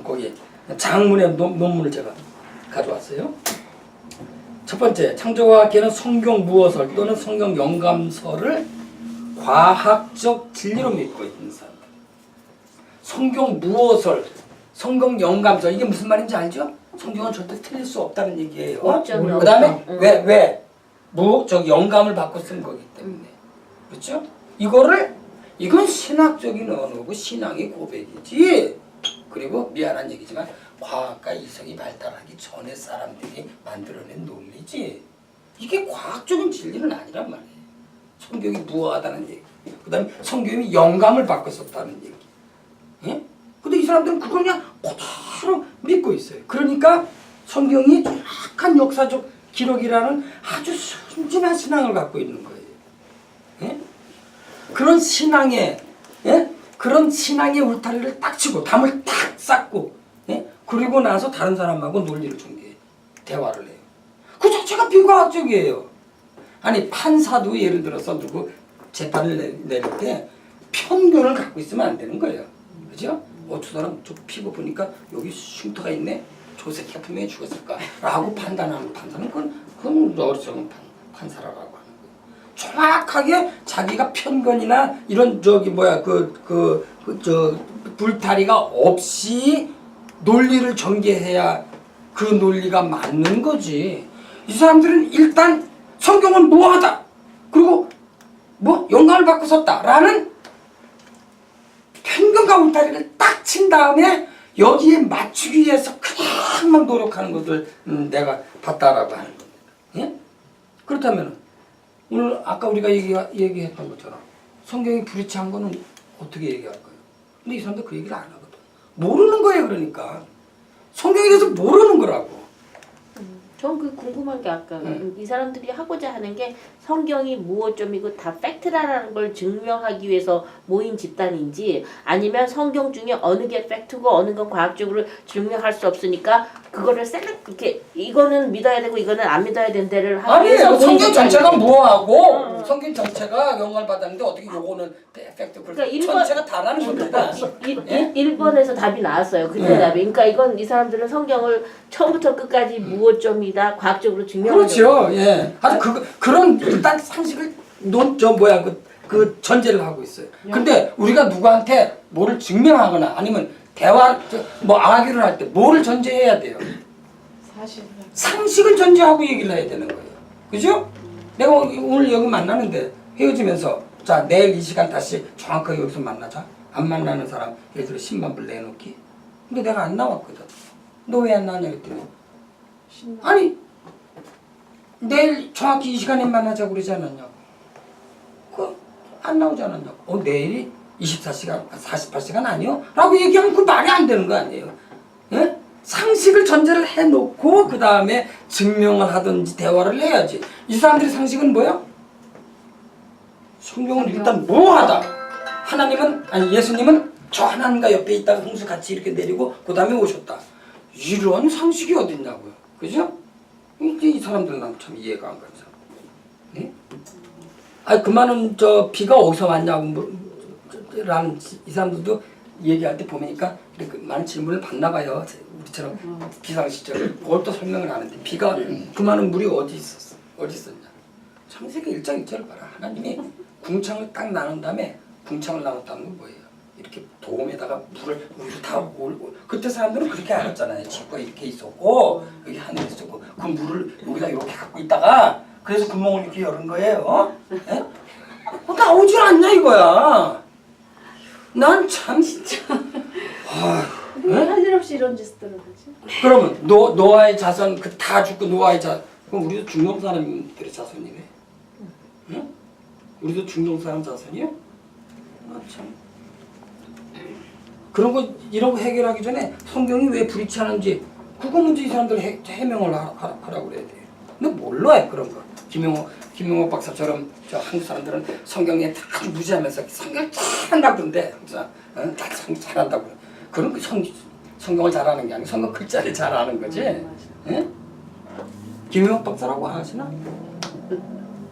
거기 장문의 논문을 제가 가져왔어요. 첫 번째, 창조과학계는 성경 무어설 또는 성경 영감설을 과학적 진리로 믿고 있는 사람. 성경 무어설, 성경 영감설, 이게 무슨 말인지 알죠? 성경은 절대 틀릴 수 없다는 얘기예요. 그 다음에 왜? 영감을 받고 쓴 거기 때문에. 그렇죠? 이건 신학적인 언어고 신앙의 고백이지. 그리고 미안한 얘기지만 과학과 이성이 발달하기 전에 사람들이 만들어낸 논리지. 이게 과학적인 진리는 아니란 말이에요. 성경이 무어하다는 얘기. 그 다음에 성경이 영감을 받고 썼다는 얘기. 예? 근데 이 사람들은 그걸 그냥 그대로 믿고 있어요. 그러니까 성경이 정확한 역사적 기록이라는 아주 순진한 신앙을 갖고 있는 거예요. 예? 그런 신앙의 울타리를 딱 치고 담을 딱 쌓고, 예? 그리고 나서 다른 사람하고 논리를 전개해 대화를 해요. 그 자체가 비과학적이에요. 아니 판사도 예를 들어서 누구 재판을 내릴 때 편견을 갖고 있으면 안 되는 거예요. 그죠? 저 사람 저 피부 보니까 여기 흉터가 있네. 저 새끼가 분명히 죽었을까? 라고 판단하는 판사는 그건 어리석은 판사라고 하는 거예요. 정확하게 자기가 편견이나 이런 불타리가 없이 논리를 전개해야 그 논리가 맞는 거지. 이 사람들은 일단 성경은 무어하다. 그리고 영감을 받고 썼다라는 편견과 울타리를 딱 친 다음에 여기에 맞추기 위해서 그냥 막 노력하는 것을 내가 봤다라고 하는 겁니다. 예? 그렇다면 오늘 아까 우리가 얘기했던 것처럼 성경이 불이치한 거는 어떻게 얘기할까요? 근데 이 사람들 그 얘기를 안 하거든. 모르는 거예요. 그러니까 성경에 대해서 모르는 거라고. 전 그 궁금한 게 아까 이 사람들이 하고자 하는 게 성경이 무엇점이고 다 팩트라는 걸 증명하기 위해서 모인 집단인지 아니면 성경 중에 어느 게 팩트고 어느 건 과학적으로 증명할 수 없으니까 그거를 이렇게 이거는 믿어야 되고 이거는 안 믿어야 된다를 하기 위해서 아니에요. 성경 전체가 무어하고 성경 전체가 영감을 받았는데 어떻게 요거는 팩트 그러니까 전체가 다라는 겁니다. 1번에서 답이 나왔어요. 그 대답이. 그러니까 이건 이 사람들은 성경을 처음부터 끝까지 무엇점이다 과학적으로 증명하는 그렇죠. 예. 아주 그런 일단 상식을 그 전제를 하고 있어요. 근데 우리가 누구한테 뭐를 증명하거나 아니면 아기를 할 때 뭐를 전제해야 돼요? 상식을 전제하고 얘기를 해야 되는 거예요. 그죠? 내가 오늘 여기 만나는데 헤어지면서 자 내일 이 시간 다시 정확하게 여기서 만나자. 안 만나는 사람 예를 들어 10만 불 내놓기. 근데 내가 안 나왔거든. 너 왜 안 나왔냐 그랬더니 아니 내일 정확히 이 시간에 만나자고 그러지 않았냐고. 안 나오지 않았냐고. 내일이 24시간, 48시간 아니요? 라고 얘기하면 그 말이 안 되는 거 아니에요. 예? 상식을 전제를 해놓고 그 다음에 증명을 하든지 대화를 해야지. 이 사람들의 상식은 뭐야? 성경은 일단 무어하다. 예수님은 저 하나님과 옆에 있다가 홍수 같이 이렇게 내리고 그 다음에 오셨다. 이런 상식이 어딨냐고요. 그죠? 이 사람들 난 참 이해가 안 가죠. 네? 그 많은 비가 어디서 왔냐고 라는 이 사람들도 얘기할 때 보니까 이렇게 많은 질문을 받나 봐요. 우리처럼 비상시절 그걸 또 설명을 하는데 비가 그 많은 물이 어디 있었냐. 창세기 1장 1절을 봐라. 하나님이 궁창을 딱 나눈 다음에 궁창을 나눴다는 건 뭐예요? 이렇게 도움에다가 물을 다 올고 그때 사람들은 그렇게 알았잖아요. 지구가 이렇게 있었고 여기 하늘이 있었고 그 물을 여기다 이렇게 갖고 있다가 그래서 구멍을 이렇게 열은 거예요. 예? 나오질 않냐 이거야. 난 참 진짜. 왜 할 일 없이 이런 짓을 하지? 그러면 노아의 자손 다 죽고 노아의 그럼 우리도 중동 사람들의 자손이네. 응? 우리도 중동 사람 자손이야? 참. 이런 거 해결하기 전에 성경이 왜 불이치하는지 그거 먼저 이 사람들 해명을 하라고 그래야 돼요. 근데 몰라요 그런 거. 김용옥 박사처럼 저 한국 사람들은 성경에 다 무시하면서 성경 잘한다고 그러는데 다 잘한다고 그런 거 성경을 잘하는 게 아니고 성경 글자를 잘하는 거지. 예? 김용옥 박사라고 아시나?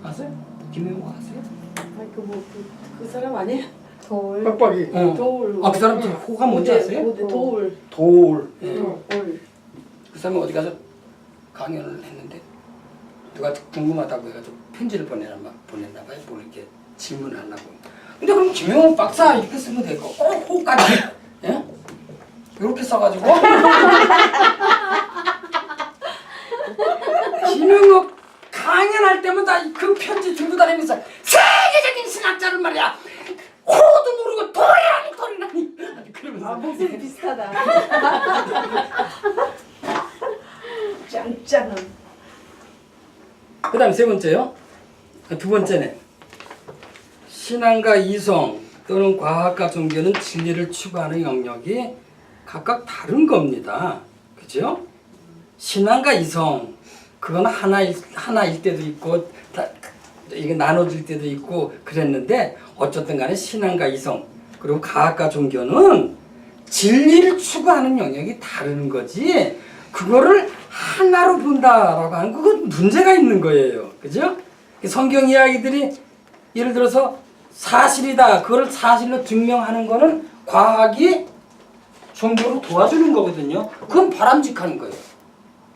아세요? 김용옥 아세요? 그 사람 아니에요? 돌. 빡빡이. 돌. 그 사람 호감 뭔지 아세요? 돌. 돌. 예. 올. 그 사람은 어디 가서 강연을 했는데 누가 궁금하다고 해가지고 편지를 보냈나 봐요. 뭐 이렇게 질문하려고. 근데 그럼 김용훈 박사 이렇게 쓰면 되고 호까지 예? 이렇게 써가지고 김용훈 강연할 때마다 그 편지 들고 다니면서 세계적인 신학자를 말이야 호도 모르고 돌이라니 그러면서 목소리 비슷하다. 짱짱한. 그 다음 세 번째요. 두 번째는 신앙과 이성 또는 과학과 종교는 진리를 추구하는 영역이 각각 다른 겁니다. 그죠? 신앙과 이성 그건 하나일 때도 있고 이게 나눠질 때도 있고 그랬는데 어쨌든 간에 신앙과 이성 그리고 과학과 종교는 진리를 추구하는 영역이 다른 거지 그거를 하나로 본다라고 하는 그건 문제가 있는 거예요. 그죠? 성경 이야기들이 예를 들어서 사실이다. 그걸 사실로 증명하는 거는 과학이 종교로 도와주는 거거든요. 그건 바람직한 거예요.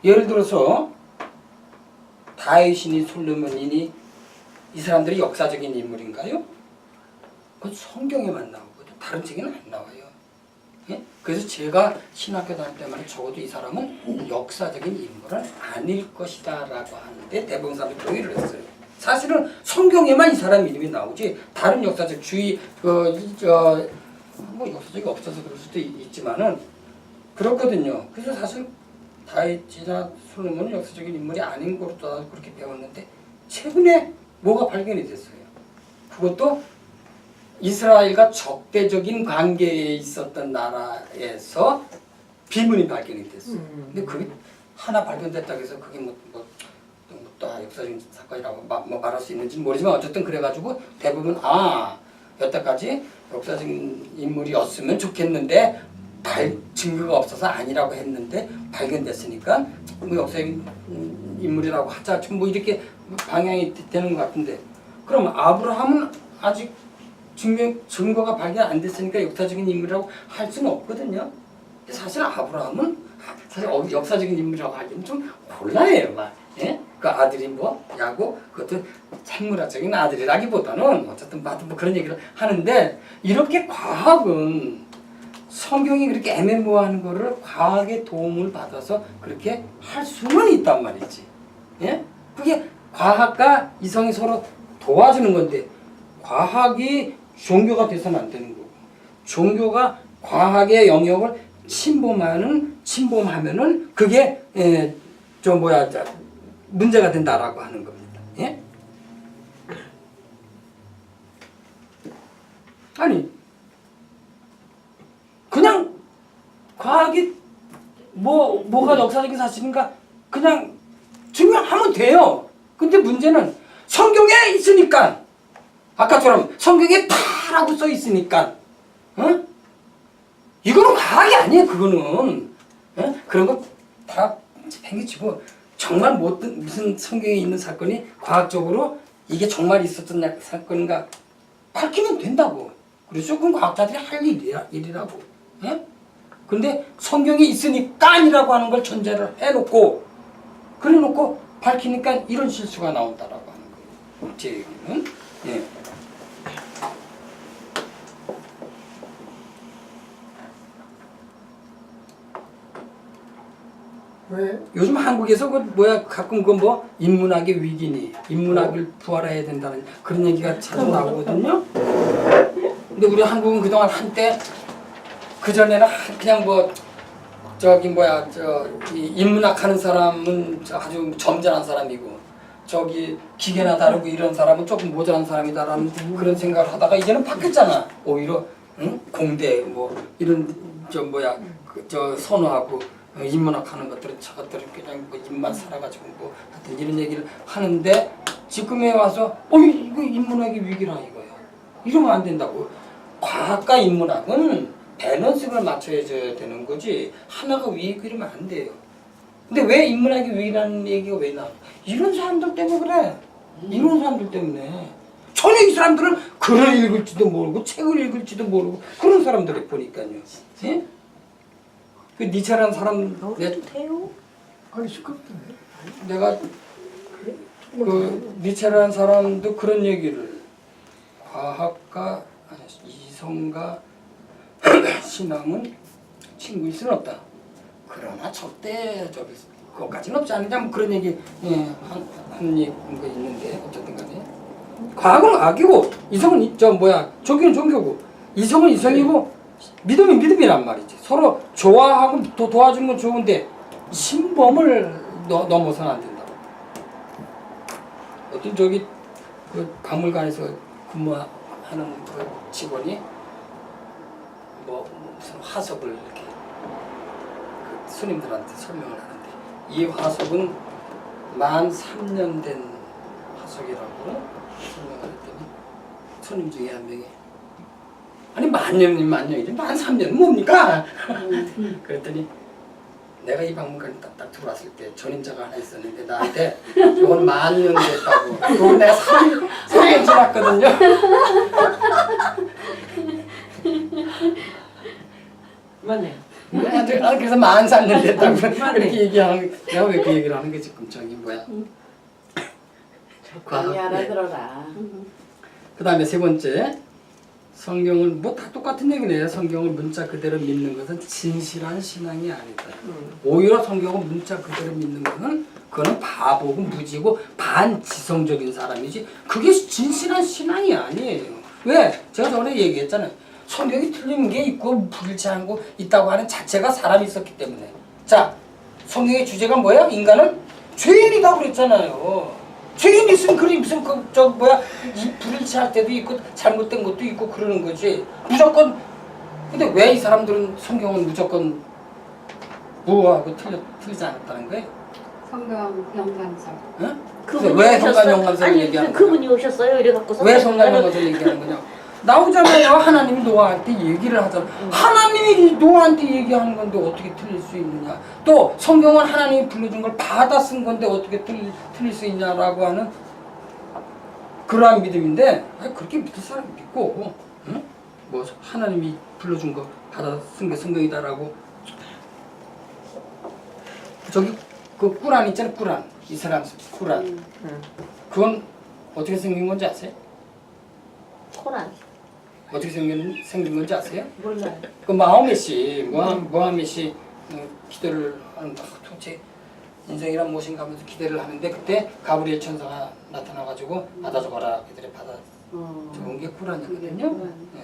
예를 들어서 다윗이니 솔로몬이니 이 사람들이 역사적인 인물인가요? 그건 성경에만 나오거든요. 다른 책에는 안 나와요. 예? 그래서 제가 신학교 다닐 때만 적어도 이 사람은 역사적인 인물은 아닐 것이다 라고 하는데 대부분 사람들이 동의를 했어요. 사실은 성경에만 이 사람 이름이 나오지 다른 역사적 뭐 역사적이 없어서 그럴 수도 있지만은 그렇거든요. 그래서 사실 다윗이나 솔로몬은 역사적인 인물이 아닌 거로 그렇게 배웠는데 최근에 뭐가 발견이 됐어요. 그것도 이스라엘과 적대적인 관계에 있었던 나라에서 비문이 발견이 됐어요. 근데 그게 하나 발견됐다고 해서 그게 또 역사적인 사건이라고 말할 수 있는지 모르지만 어쨌든 그래가지고 대부분 여태까지 역사적인 인물이었으면 좋겠는데 증거가 없어서 아니라고 했는데 발견됐으니까 뭐 역사적인 인물이라고 하자 뭐 이렇게 방향이 되는 것 같은데 그럼 아브라함은 아직 증거가 발견 안 됐으니까 역사적인 인물이라고 할 수는 없거든요. 사실 아브라함은 사실 역사적인 인물이라고 하기는 좀 곤란해요. 막. 예? 그 아들이 야고 그것도 생물학적인 아들이라기보다는 어쨌든 뭐 그런 얘기를 하는데 이렇게 과학은 성경이 그렇게 애매모호한 거를 과학의 도움을 받아서 그렇게 할 수는 있단 말이지. 예? 그게 과학과 이성이 서로 도와주는 건데 과학이 종교가 돼서는 안 되는 거고 종교가 과학의 영역을 침범하면은 그게 문제가 된다라고 하는 겁니다. 예? 아니 그냥 과학이 뭐가 역사적인 사실인가 그냥 증명하면 돼요. 근데 문제는 성경에 있으니까 아까처럼 성경에 다라고 써 있으니까 이거는 과학이 아니에요. 그거는 그런 거 다 팽개치고 정말 무슨 성경에 있는 사건이 과학적으로 이게 정말 있었던 사건인가 밝히면 된다고. 그렇죠? 그건 과학자들이 할 일이라고. 예? 근데 성경에 있으니까 아니라고 하는 걸 전제를 해놓고 그래놓고 밝히니까 이런 실수가 나온다라고 하는 거예요. 제 얘기는. 예. 왜? 요즘 한국에서 가끔 인문학의 위기니 인문학을 부활해야 된다는 그런 얘기가 자주 나오거든요. 근데 우리 한국은 그동안 한때 그전에는 그냥 인문학 하는 사람은 아주 점잖은 사람이고 기계나 다루고 이런 사람은 조금 모자란 사람이다라는 그런 생각을 하다가 이제는 바뀌었잖아. 오히려 공대 이런 선호하고 인문학 하는 것들은 저것들은 그냥 입만 살아가지고 하여튼 이런 얘기를 하는데 지금에 와서 이거 인문학의 위기라 이거야. 이러면 안 된다고. 과학과 인문학은 밸런스를 맞춰줘야 되는 거지 하나가 위기고 이러면 안 돼요. 근데 왜 인문학이 위기라는 얘기가 왜 나와? 이런 사람들 때문에 그래. 이런 사람들 때문에. 전혀 이 사람들은 글을 읽을지도 모르고 책을 읽을지도 모르고 그런 사람들이 보니까요. 예? 그 니체라는 사람 넣어도 돼요? 아니 시끄럽네. 내가 그 니체라는 사람도 그런 얘기를 과학과 아니, 이성과 신앙은 친구일 수는 없다. 그러나 절대 저기 그것까지는 없지 않느냐 뭐 그런 얘기 한 얘기가 있는데 어쨌든 간에 과학은 과학이고 이성은 종교는 종교고 이성은 이성이고 믿음은 믿음이란 말이지. 서로 좋아하고 또 도와주는 건 좋은데 신범을 넘어서는 안 된다. 어떤 저기 그 박물관에서 근무하는 그 직원이 무슨 화석을 이렇게 그 스님들한테 설명을 하는데 이 화석은 13,000년 된 화석이라고 설명을 했더니 스님 중에 한 명이 아니 만년이지 13,000년 뭡니까? 그랬더니 내가 이 박물관에 딱 들어왔을 때 전임자가 하나 있었는데 나한테 저건 10,000년 됐다고 그걸 내가 3년 지났거든요. 맞네. 그래서 13,000년 됐다고 그렇게 얘기하는 내가 왜 그 얘기를 하는 거지 저기 뭐야 적당히 알아들어라. 그 다음에 세 번째 성경을 뭐 다 똑같은 얘기네요. 성경을 문자 그대로 믿는 것은 진실한 신앙이 아니다. 오히려 성경을 문자 그대로 믿는 것은 그거는 바보고 무지고 반지성적인 사람이지 그게 진실한 신앙이 아니에요. 왜? 제가 전에 얘기했잖아요. 성경이 틀린 게 있고 불일치한 거 있다고 하는 자체가 사람이 있었기 때문에. 자, 성경의 주제가 뭐야? 인간은 죄인이다 그랬잖아요. 죄인이 있으면 그리 무슨 이 불일치할 때도 있고 잘못된 것도 있고 그러는 거지. 무조건. 근데 왜 이 사람들은 성경은 무조건 무하고 틀리지 않았다는 거예요? 성경 영감설. 응? 그분이 왜 오셨어요? 성간 영감설을 아니 얘기하는 그분이 오셨어요? 이래 갖고서 왜 성간 영감설을 얘기하는 거냐? 나오잖아요. 하나님이 노아한테 얘기를 하잖아. 하나님이 노아한테 얘기하는 건데 어떻게 틀릴 수 있느냐. 또 성경은 하나님이 불러준 걸 받아 쓴 건데 어떻게 틀릴 수 있냐라고 하는 그러한 믿음인데 그렇게 믿을 사람 믿고 응? 뭐 하나님이 불러준 거 받아 쓴 게 성경이다라고 저기 그 꾸란 있잖아요. 꾸란 이슬람 꾸란 그건 어떻게 생긴 건지 아세요? 코란 어떻게 생긴 건지 아세요? 몰라요. 그 모하메시 기도를 하는다. 도대체 인생이란 무엇인가 하면서 기대를 하는데 그때 가브리엘 천사가 나타나가지고 받아 적어라. 그들이 받아 적은 게 꾸란이거든요. 네.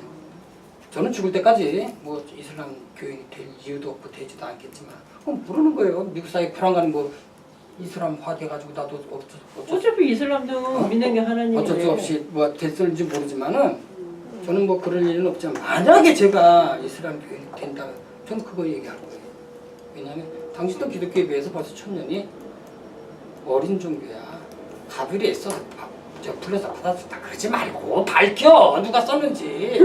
저는 죽을 때까지 뭐 이슬람 교인이 될 이유도 없고 되지도 않겠지만 모르는 거예요. 미국 사회 불안가는 뭐 이슬람화 돼가지고 나도 어차피 이슬람도 믿는 게 하나님인데. 어쩔 수 없이 뭐 됐을지 모르지만은 저는 뭐 그럴 일은 없지만 만약에 제가 이슬람 교인이 된다면 저는 그거 얘기할 거예요. 왜냐하면 당신도 기독교에 비해서 벌써 1000년이 어린 종교야. 가브리엘 써서 불러서 받아줬다 그러지 말고 밝혀 누가 썼는지.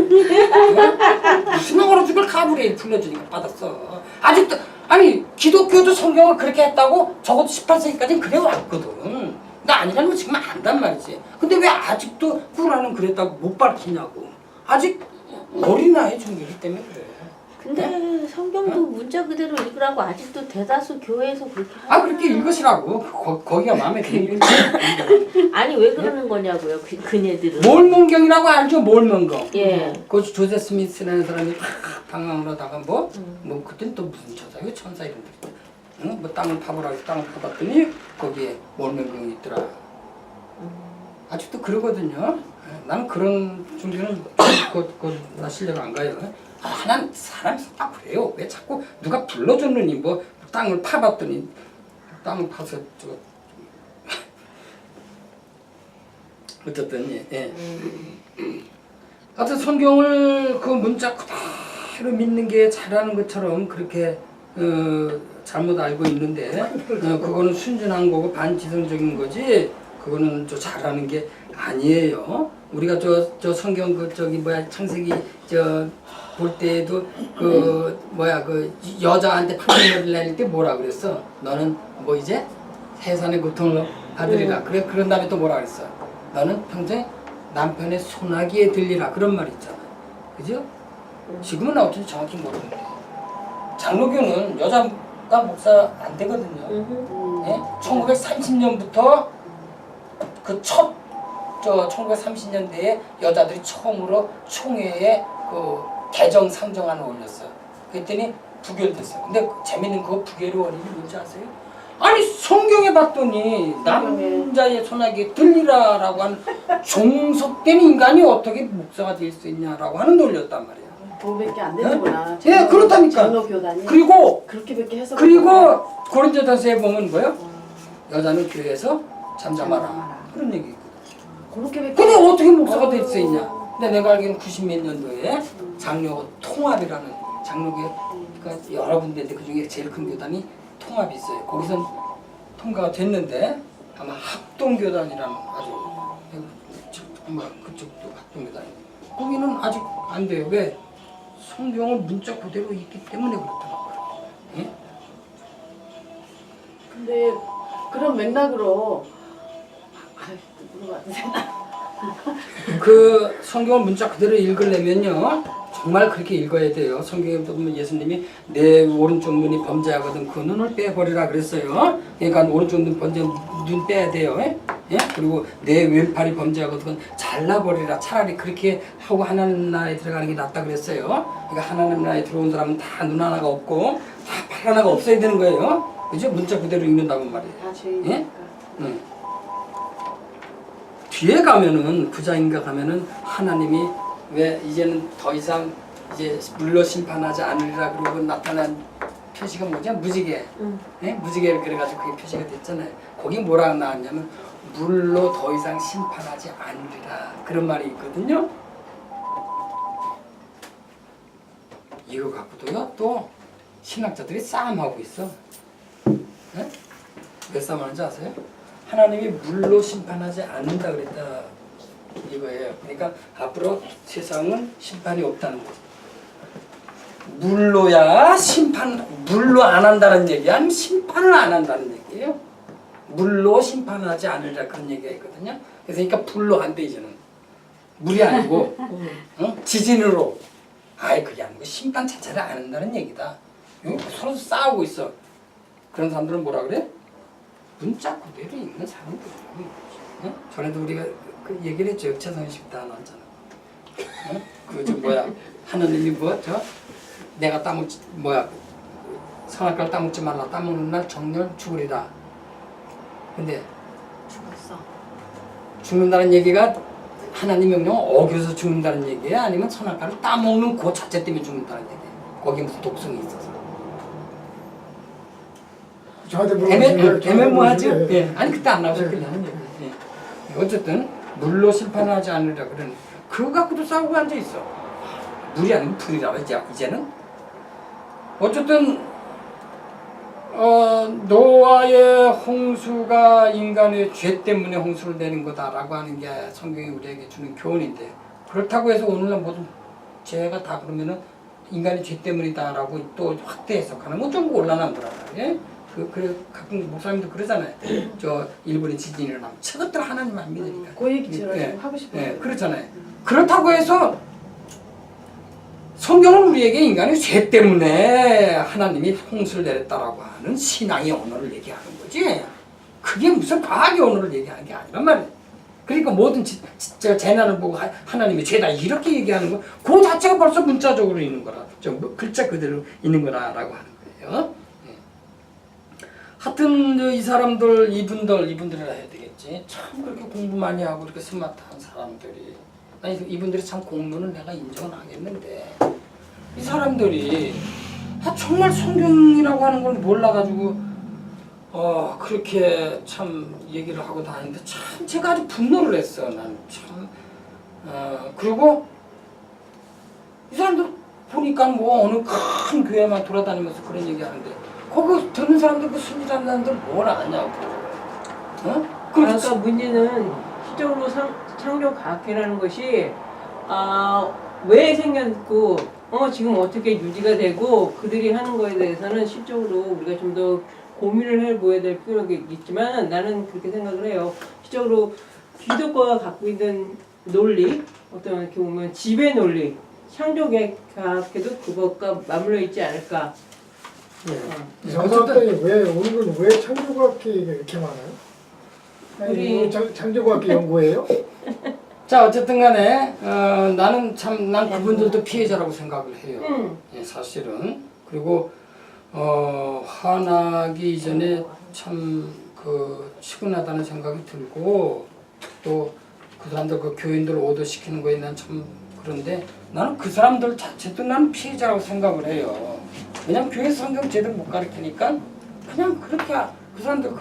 무슨 얼어 죽을 가브리엘 불러주니까 받았어. 아직도 아니 기독교도 성경을 그렇게 했다고 적어도 18세기까지는 그래 왔거든. 나 아니라는 거 지금 안단 말이지. 근데 왜 아직도 꾸란은 그랬다고 못 밝히냐고. 아직 어린아이 종교이기 때문에 그래. 근데 성경도 문자 그대로 읽으라고 아직도 대다수 교회에서 그렇게 그렇게 읽으시라고. 거기가 마음에 드는 게. 아니 왜 그러는 거냐고요. 그네들은. 몰몬경이라고 알죠? 몰몬경. 예. 그 조세 스미스라는 사람이 방황을 하다가 뭐 그땐 또 무슨 천사요? 천사 이런 데 응? 뭐 땅을 파보라고 땅을 파봤더니 거기에 몰몬경이 있더라. 아직도 그러거든요. 나는 그런 종교는 나 신뢰가 안 가요. 하나는 사람이 딱 그래요. 왜 자꾸 누가 불러줬느니 뭐 땅을 파봤더니 땅을 파서 어쨌든 예. 하여튼 성경을 그 문자 그대로 믿는 게 잘하는 것처럼 그렇게 잘못 알고 있는데 그거는 순진한 거고 반지성적인 거지 그거는 저 잘하는 게 아니에요. 우리가 저 성경 창세기 볼 때에도 그 여자한테 판결을 내릴 때 뭐라 그랬어? 너는 뭐 이제 해산의 고통을 받으리라. 그래 그런 다음에 또 뭐라 그랬어? 너는 평생 남편의 소나기에 들리라 그런 말이 있잖아요. 그죠? 지금은 어쩐지 정확히 모르는데 장로교는 여자가 목사 안 되거든요. 예? 1930년부터 그 첫 1930년대에 여자들이 처음으로 총회에 그 개정 상정안을 올렸어요. 그랬더니 부결됐어요. 근데 재밌는 그 부결의 원인이 뭔지 아세요? 아니 성경에 봤더니 남자의 소나기에 들리라라고 한 종속된 인간이 어떻게 목사가 될 수 있냐라고 하는 논리였단 말이에요. 그거밖에 안 되는구나. 예, 그렇다니까. 장로교단이 그리고 그렇게밖에 해석. 그리고 고린도전서에 보면 뭐요? 여자는 교회에서 잠잠하라 그런 얘기 있거든. 그렇게밖에. 근데 어떻게 목사가 될 수 있냐? 근데 내가 알기로는 90몇 년도에 장로 통합이라는 장로교 그러니까 여러 군데인데 그 중에 제일 큰 교단이 통합이 있어요. 거기선 통과가 됐는데 아마 합동교단이라는 아주 아마 그쪽도 합동교단이에요. 거기는 아직 안 돼요. 왜? 성경은 문자 그대로 있기 때문에 그렇더라고요. 예? 근데 그런 맥락으로 물어봤는데. 그 성경을 문자 그대로 읽으려면요 정말 그렇게 읽어야 돼요. 성경에 보면 예수님이 내 오른쪽 눈이 범죄하거든 그 눈을 빼버리라 그랬어요. 그러니까 오른쪽 눈 빼야 돼요. 예? 그리고 내 왼팔이 범죄하거든 잘라버리라. 차라리 그렇게 하고 하나님 나라에 들어가는 게 낫다 그랬어요. 그러니까 하나님 나라에 들어온 사람은 다 눈 하나가 없고 다 팔 하나가 없어야 되는 거예요. 그죠? 문자 그대로 읽는다고 말이에요. 다 죄인이니까. 예? 뒤에 가면은 부자인가 가면은 하나님이 왜 이제는 더 이상 이제 물로 심판하지 않으리라 그러고 나타난 표시가 뭐죠? 무지개. 예? 무지개를 그래가지고 그게 표시가 됐잖아요. 거기 뭐라고 나왔냐면 물로 더 이상 심판하지 않으리라 그런 말이 있거든요. 이거 갖고도요 또 신학자들이 싸움하고 있어. 예? 왜 싸움하는지 아세요? 하나님이 물로 심판하지 않는다 그랬다 이거예요. 그러니까 앞으로 세상은 심판이 없다는 거죠. 물로야 물로 안 한다는 얘기야? 아니면 심판을 안 한다는 얘기예요? 물로 심판하지 않으리라 그런 얘기가 있거든요. 그러니까 불로 한대 이제는. 물이 아니고 지진으로. 아이 그게 아니고 심판 자체를 안 한다는 얘기다. 서로 싸우고 있어. 그런 사람들은 뭐라 그래? 문자 그대로 읽는 사람들이에요. 전에도 우리가 그 얘기를 했죠. 역차선식 다 나왔잖아. 그저 뭐야 하나님이 내가 선악과를 따먹지 말라. 따먹는 날 정렬 죽으리라. 근데 죽었어. 죽는다는 얘기가 하나님 명령 어겨서 죽는다는 얘기야? 아니면 선악과를 따먹는 그 자체 때문에 죽는다는 얘기야? 거기에 무슨 독성이 있어서. 애매모하죠? 예. 아니 그때 안 나오셨길래 하는 얘기. 예. 어쨌든 물로 심판하지 않으리라 그러는 그거 갖고도 싸우고 앉아 있어. 물이 아니면 불이라고 이제는. 어쨌든 노아의 홍수가 인간의 죄 때문에 홍수를 내는 거다라고 하는 게 성경이 우리에게 주는 교훈인데 그렇다고 해서 오늘날 모든 죄가 다 그러면은 인간의 죄 때문이다라고 또 확대 해석하는 건 좀 곤란하더라고요. 예? 그래 가끔 목사님도 그러잖아요. 저 일본에 지진이 일어나면 저것들 하나님 안 믿으니까. 그 얘기 제가 예, 지금 하고 싶어요. 예, 그렇잖아요. 그렇다고 해서 성경은 우리에게 인간의 죄 때문에 하나님이 홍수를 내렸다라고 하는 신앙의 언어를 얘기하는 거지. 그게 무슨 과학의 언어를 얘기하는 게 아니란 말이에요. 그러니까 모든 진짜 재난을 보고 하나님이 죄다 이렇게 얘기하는 거, 그 자체가 벌써 문자적으로 있는 거라, 좀 글자 그대로 있는 거라라고 하는 거예요. 하여튼 이 사람들 이분들이라 해야 되겠지. 참 그렇게 공부 많이 하고 그렇게 스마트한 사람들이. 아니 이분들이 참 공부는 내가 인정은 하겠는데 이 사람들이 정말 성경이라고 하는 걸 몰라가지고 그렇게 참 얘기를 하고 다니는데 참 제가 아주 분노를 했어. 난 참 그리고 이 사람들 보니까 뭐 어느 큰 교회만 돌아다니면서 그런 얘기하는데 거기 듣는 사람들 그 순진한 사람들 뭘 아냐고. 그러니까 문제는 실적으로 창조과학회라는 것이 왜 생겼고 지금 어떻게 유지가 되고 그들이 하는 거에 대해서는 실적으로 우리가 좀 더 고민을 해보아야 될 필요가 있지만 나는 그렇게 생각을 해요. 실적으로 기독교가 갖고 있는 논리, 어떤 이렇게 보면 지배 논리, 창조과학에도 그것과 맞물려 있지 않을까. 정사학당이 왜 오늘은 왜 창조과학계가 이렇게 많아요? 우리- 우리 창조과학계 연구예요? 자 어쨌든 간에 나는 참 난 그분들도 피해자라고 생각을 해요. 예, 사실은. 그리고 화나기 이전에 참 그 치근하다는 생각이 들고 또 그 사람들 그 교인들 오도시키는 거에 난 참 그런데 나는 그 사람들 자체도 나는 피해자라고 생각을 해요. 왜냐면 교회 성경 제대로 못 가르치니까 그냥 그렇게 그 사람들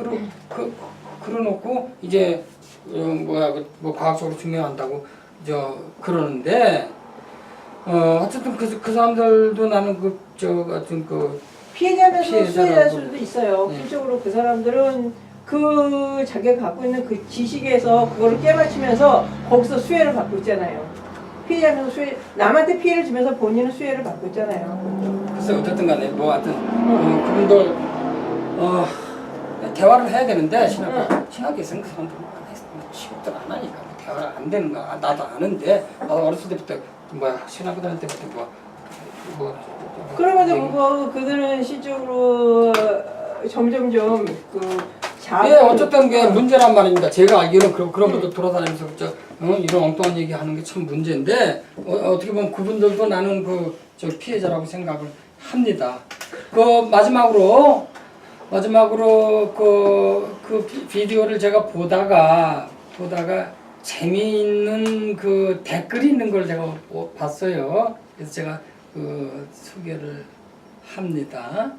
그러놓고 이제 뭐 과학적으로 증명한다고 그러는데 어쨌든 그 사람들도 나는 같은 피해자면서 피해자라고. 수혜자일 수도 있어요. 네. 실적으로 그 사람들은 그 자기가 갖고 있는 그 지식에서 그거를 깨맞추면서 거기서 수혜를 받고 있잖아요. 피해자면서 남한테 피해를 주면서 본인은 수혜를 받고 있잖아요. 글쎄 어쨌든 간에 뭐 하여튼 그분들 대화를 해야 되는데 신학에서는 그 사람들 취급들 안 하니까 대화가 안 되는 거야. 나도 아는데 나도 어렸을 때부터 신학교 다닐 때부터 그러면서 그들은 실적으로 점점점 예, 어쨌든 그게 문제란 말입니다. 제가 알기로는 그런 것도 돌아다니면서 이런 엉뚱한 얘기 하는 게 참 문제인데 어떻게 보면 그분들도 나는 피해자라고 생각을 합니다. 마지막으로 그 비디오를 제가 보다가 재미있는 그 댓글이 있는 걸 제가 봤어요. 그래서 제가 소개를 합니다.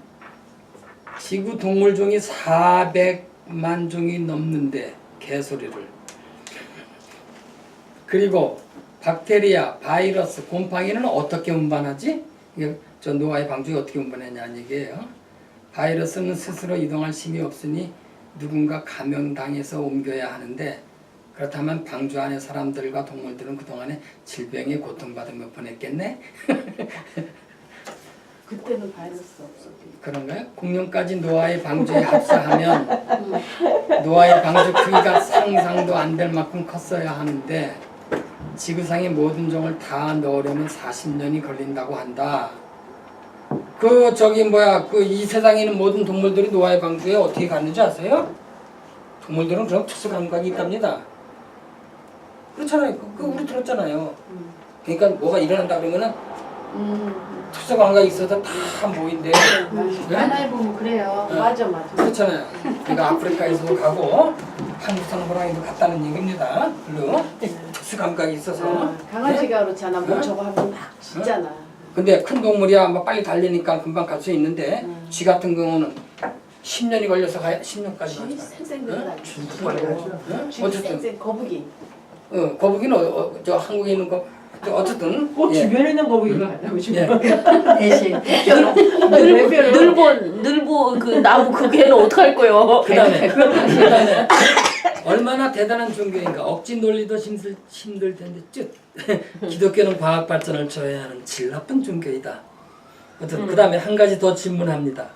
지구 동물 종이 400만 종이 넘는데 개소리를. 그리고 박테리아, 바이러스, 곰팡이는 어떻게 운반하지? 저 노아의 방주에 어떻게 운반했냐는 얘기예요. 바이러스는 스스로 이동할 힘이 없으니 누군가 감염당해서 옮겨야 하는데 그렇다면 방주 안의 사람들과 동물들은 그동안에 질병에 고통받으며 보냈겠네? 그때는 바이러스 없었대. 그런가요? 공룡까지 노아의 방주에 합사하면 노아의 방주 크기가 상상도 안 될 만큼 컸어야 하는데 지구상의 모든 종을 다 넣으려면 40년이 걸린다고 한다. 이 세상에 있는 모든 동물들이 노아의 방주에 어떻게 갔는지 아세요? 동물들은 그런 특수 감각이 있답니다. 그렇잖아요. 우리 들었잖아요. 그러니까 뭐가 일어난다 그러면은 특수 감각이 있어서 다 모인대요. 네? 만화에 보면 그래요. 맞아. 그렇잖아요. 그러니까 아프리카에서도 가고 한국산 호랑이도 갔다는 얘기입니다. 별로 특수 감각이 있어서. 강아지가 그렇잖아. 뭐 저거 하면 막 짖잖아. 근데 큰 동물이야 막 빨리 달리니까 금방 갈 수 있는데 쥐 같은 경우는 10년이 걸려서 10년까지 가죠. 쌩쌩거리는 거 진짜 빨리 가죠. 어쨌든 쌩쌩 거북이. 거북이는 저 한국에 있는 거 어쨌든 주변에 있는 거북이가 간다고 지금. 대신 늘보 그 나무 그 개는 어떡할 거요? 그다음에 얼마나 대단한 종교인가. 억지 논리도 힘들 텐데 기독교는 과학 발전을 저해하는 질 나쁜 종교이다. 그다음에 한 가지 더 질문합니다.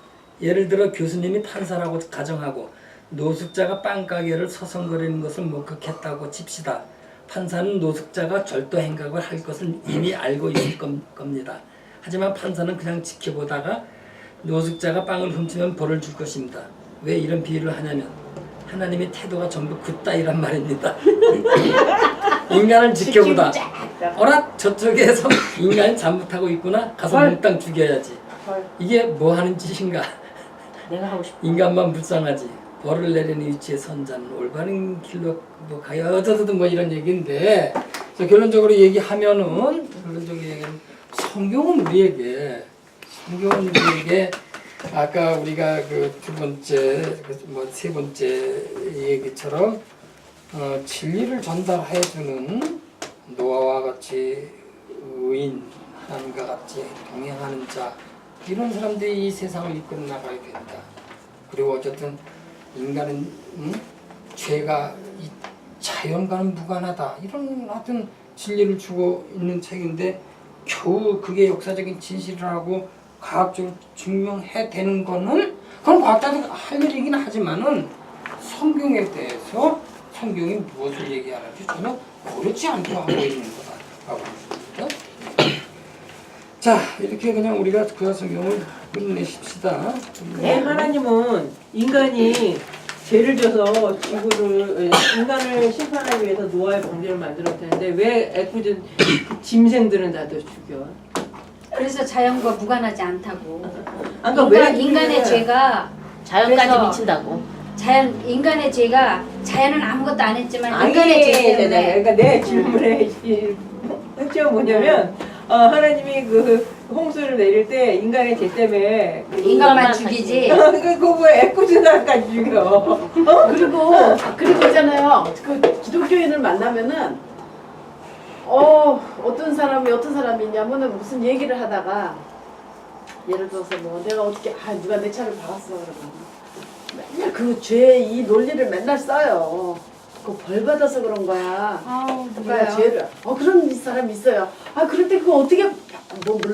예를 들어 교수님이 판사라고 가정하고 노숙자가 빵가게를 서성거리는 것을 목격했다고 칩시다. 판사는 노숙자가 절도 행각을 할 것을 이미 알고 있을 겁니다. 하지만 판사는 그냥 지켜보다가 노숙자가 빵을 훔치면 벌을 줄 것입니다. 왜 이런 비유를 하냐면 하나님의 태도가 전부 그따위란 말입니다. 인간을 지켜보다 어라 저쪽에서 인간이 잘못하고 있구나 가서 몽땅 죽여야지. 이게 뭐 하는 짓인가. 내가 하고 싶어. 인간만 불쌍하지. 벌을 내리는 위치에 선 자는 올바른 길로 가야 어쩌든 뭐 이런 얘기인데 결론적으로 얘기하면은 성경은 우리에게 아까 우리가 그 두 번째 세 번째 얘기처럼 진리를 전달해주는 노아와 같이 의인 하나님과 같이 동행하는 자 이런 사람들이 이 세상을 이끌어 나가야 된다. 그리고 어쨌든 인간은 죄가 이 자연과는 무관하다. 이런 하여튼 진리를 주고 있는 책인데 겨우 그게 역사적인 진실이라고 과학적으로 증명해되는 거는 그건 과학자들 할 일이긴 하지만은 성경에 대해서 성경이 무엇을 얘기하는지 전혀 그렇지 않게 하고 있는 거다. 자, 이렇게 그냥 우리가 구약성경을 끝내십시다. 네, 하나님은 인간이 죄를 져서 지구를 인간을 심판하기 위해서 노아의 방주를 만들었다는데 왜 애꿎은 그 짐승들은 다들 죽여? 그래서 자연과 무관하지 않다고. 아까 왜 인간의 죄가 자연까지 그래서 미친다고. 인간의 죄가 자연은 아무것도 안 했지만 아니, 인간의 죄 때문에 그러니까 내 질문의 핵심은 뭐냐면 하나님이 그 홍수를 내릴 때 인간의 죄 때문에 인간만 죽이지. 그거 왜 애꿎은 사람까지 죽여? 그리고 있잖아요. 그 기독교인을 만나면은 어떤 사람이 있냐면은 무슨 얘기를 하다가 예를 들어서 뭐 내가 어떻게 누가 내 차를 박았어 그러면 맨날 그 죄 이 논리를 맨날 써요. 그 벌 받아서 그런 거야. 아우 누가 죄를 그런 사람이 있어요. 그럴 때 그거 어떻게 뭐 물론